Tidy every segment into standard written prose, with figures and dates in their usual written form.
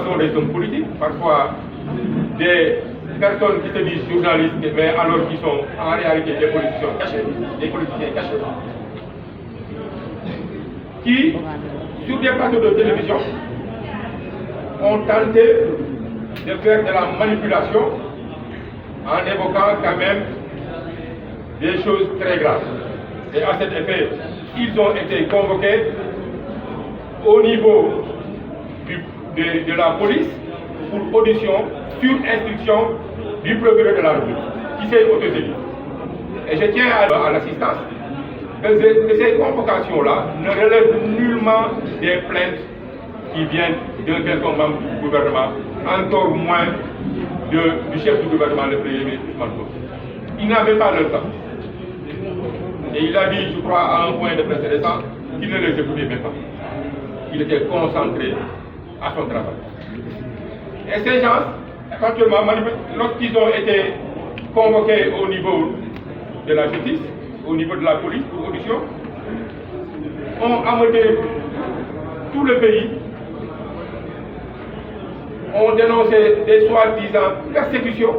sont des hommes politiques, parfois des personnes qui se disent journalistes, mais alors qui sont en réalité des politiciens cachés, qui, sur des plateaux de télévision, ont tenté de faire de la manipulation en évoquant quand même des choses très graves. Et à cet effet, ils ont été convoqués au niveau de la police pour audition sur instruction du procureur de la République, qui s'est autosaisi. Et je tiens à l'assistance que ces convocations-là ne relèvent nullement des plaintes qui viennent d'un quelconque membre du gouvernement, encore moins du chef du gouvernement, le Premier ministre Ousmane Sonko. Il n'avait pas le temps. Et il a dit, je crois, à un point de presse récent, qu'il ne les écoutait même pas. Il était concentré à son travail. Et ces gens, éventuellement, lorsqu'ils ont été convoqués au niveau de la justice, au niveau de la police pour audition, ont amené tout le pays, ont dénoncé des soi-disant persécutions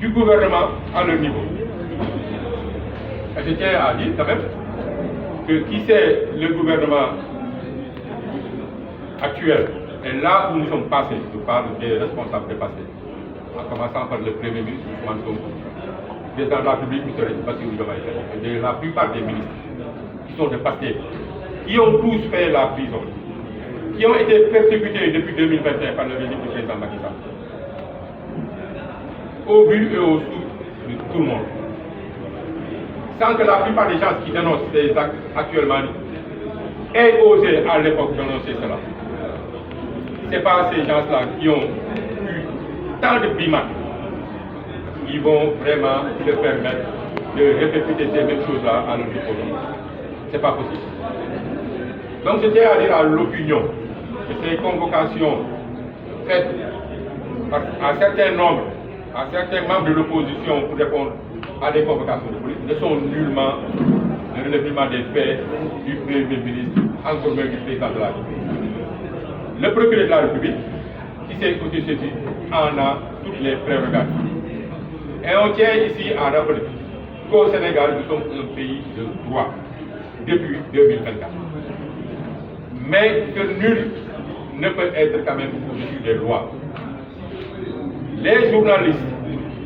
du gouvernement à leur niveau. Et je tiens à dire quand même que qui c'est le gouvernement actuel et là où nous sommes passés, je parle des responsables des passés, en commençant par le Premier ministre Ousmane Sonko, le président de la République, M. Bassirou Diomaye Faye, et la plupart des ministres qui sont des passés, qui ont tous fait la prison, qui ont été persécutés depuis 2021 par le régime du président Macky Sall, au vu et au sous de tout le monde. Sans que la plupart des gens qui dénoncent ces actes actuellement aient osé à l'époque dénoncer cela. Ce n'est pas ces gens-là qui ont eu tant de primates qui vont vraiment se permettre de répéter ces mêmes choses-là à nos opposants. Ce n'est pas possible. Donc je tiens à dire à l'opinion que ces convocations faites à certains nombres, à certains membres de l'opposition pour répondre à des convocations de police ne sont nullement le relèvement des faits du Premier ministre, encore même du président de la République. Le procureur de la République, qui s'est autosaisi, en a toutes les prérogatives. Et on tient ici à rappeler qu'au Sénégal, nous sommes un pays de droit depuis 2024. Mais que nul ne peut être quand même au-dessus des lois. Les journalistes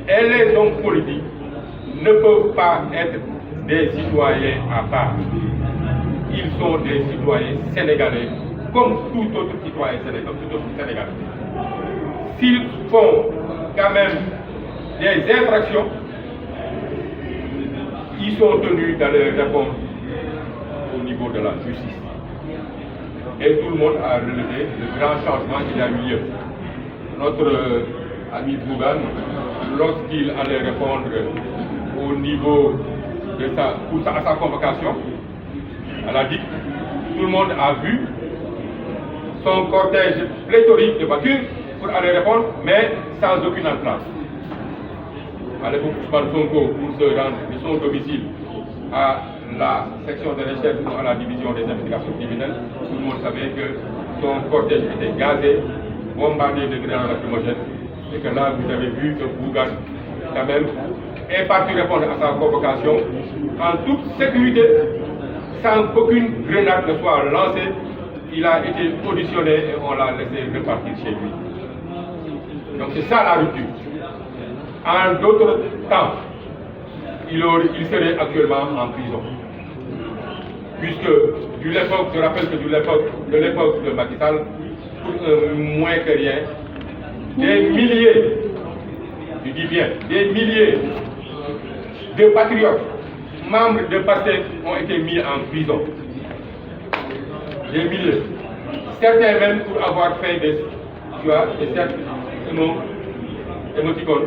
et les hommes politiques ne peuvent pas être des citoyens à part. Ils sont des citoyens sénégalais, comme tout autre citoyen sénégalais. S'ils font quand même des infractions, ils sont tenus d'aller répondre au niveau de la justice. Et tout le monde a relevé le grand changement qui a eu lieu. Notre ami Bougan, lorsqu'il allait répondre au niveau de sa convocation à la DIC, tout le monde a vu son cortège pléthorique de voitures pour aller répondre, mais sans aucune entrave. À l'époque, Ousmane Sonko, pour se rendre de son domicile à la section de recherche ou à la division des investigations criminelles, tout le monde savait que son cortège était gazé, bombardé de grenades lacrymogènes, et que là, vous avez vu que Bougan, quand même, est parti répondre à sa convocation en toute sécurité, sans qu'aucune grenade ne soit lancée. Il a été auditionné et on l'a laissé repartir chez lui. Donc c'est ça la rupture. En d'autres temps, il serait actuellement en prison. Puisque, je rappelle que de l'époque de Macky Sall, pour moins que rien, des milliers, je dis bien, des milliers de patriotes, membres de PASTEF ont été mis en prison. Des milliers. Certains même pour avoir fait des émoticônes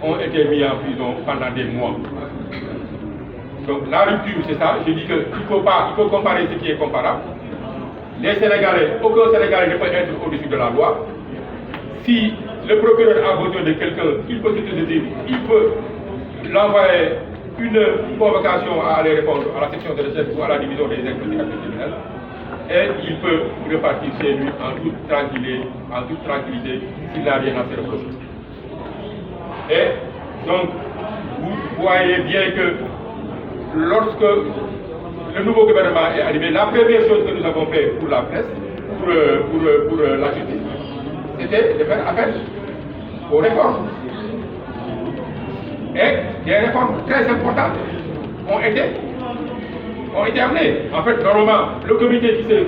ont été mis en prison pendant des mois. Donc la rupture, c'est ça. Je dis qu'il faut comparer ce qui est comparable. Les Sénégalais, aucun Sénégalais ne peut être au-dessus de la loi. Si le procureur a besoin de quelqu'un, il peut se saisir, il peut l'envoyer une convocation à aller répondre à la section de recherche ou à la division des investigations criminelles. et il peut repartir chez lui en toute tranquillité s'il n'a rien à se reprocher. Et donc, vous voyez bien que lorsque le nouveau gouvernement est arrivé, la première chose que nous avons fait pour la presse, pour la justice, c'était de faire appel aux réformes. Et des réformes très importantes ont été amenées. En fait, normalement, le comité qui faisait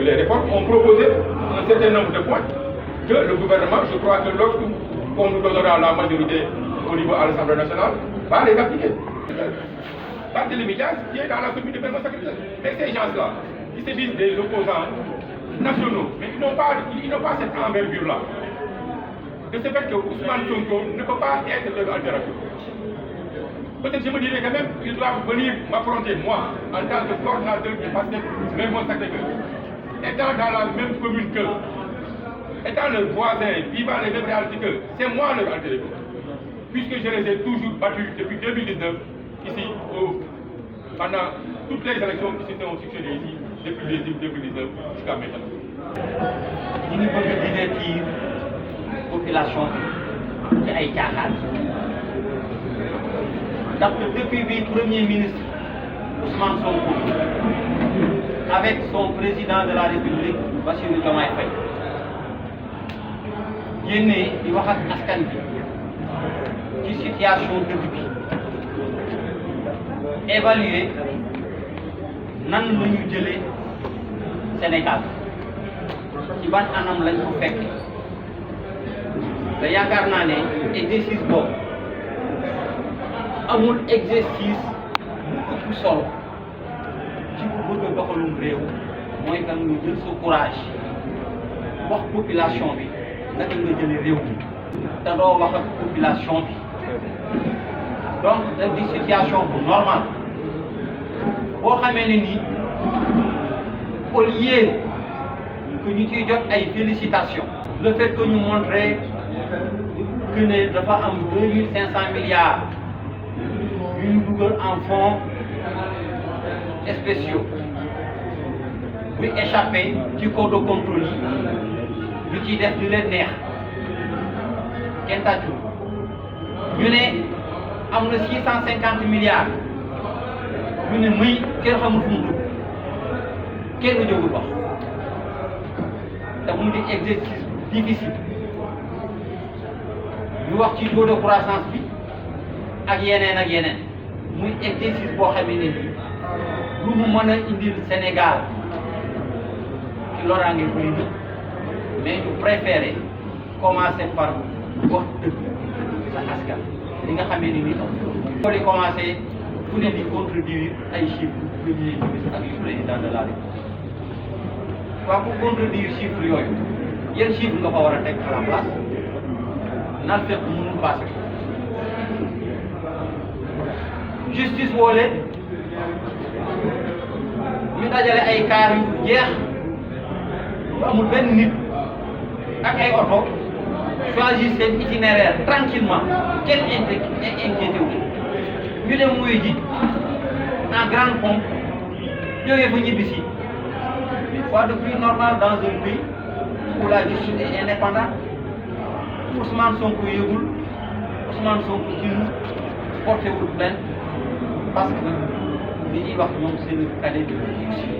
les réformes ont proposé un certain nombre de points que le gouvernement, je crois que lorsqu'on nous donnera la majorité au niveau à l'Assemblée nationale, va les appliquer. Barthélémy Dias qui est dans la commune de Mermoz-Sacré-Cœur. Mais ces gens-là, qui se disent des opposants nationaux, mais ils n'ont pas cette envergure-là. De ce fait que Ousmane Sonko ne peut pas être leur alternative. Peut-être je me dirais quand même qu'ils doivent venir m'affronter, moi, en tant que coordinateur du PASTEF Mermoz-Sacré-Cœur, étant dans la même commune qu'eux, étant leurs voisins, vivant les mêmes réalités qu'eux, c'est moi leur alternative. Puisque je les ai toujours battus depuis 2019, ici, pendant toutes les élections qui se sont succédées ici, depuis 2019 jusqu'à maintenant. Nous ne pouvons pas divertir la population ci ay caaxaan ndax depuis bi premier ministre Ousmane Sonko avec son président de la République Bassirou Diomaye Faye génnee di wax ak askan bi ci situation dëkk bi évaluer nan la ñu jëlee Sénégal ci ban anam lañ ko fekk te yaakaar naa ne exercice boobu amul exercice bu ëpp solo ci ku bëgg a doxalum réew mooy kan nga jël sa courage wax population bi naka nga jëlee réew mi te doo wax ak population bi donc daf di situation bu normal boo xamee ne nii au lieu que ñu ciy jot ay félicitations le fait que ñu montrer que ne dafa am 2500 milliards yu ñu dugal en fonds spéciaux buy échappé ci corps de contrôle yi ñu ciy def li leen neex kenn tàccu ñu ne am na 650 milliards ñu ne muy kenn xamul fu mu dugg kenn du jógul wax te mu di exercice difficile ñu wax ci taux de croissance bi ak yeneen muy exercice boo xamee ne nii lu mu mën a indil Sénégal ci loraange bëri na mais ñu préféré commencer par wax dëgg sa askan li nga xamee ne nii am di commencer ku ne di contredire ay chiffres premier ministre ak président de la République waaw pour contredire chiffres yooyu yan chiffres nga fa war a teg à la place naan fekk mënul passé justice woo leen ñu dajale ay kaar yu jeex bu amul benn nit ak ay oto choisir seen itinéraire tranquillement kenn inquiété wu ñu dem wuyu ji en grande pompe jógee fa ñibbisi quoi de plus normal dans un pays où la justice est indépendante. Ousmane Sonko yëgul Ousmane Sonko ci ñu porté wul plainte parce que li ñuy wax ñoom c'est le cadet de la justice.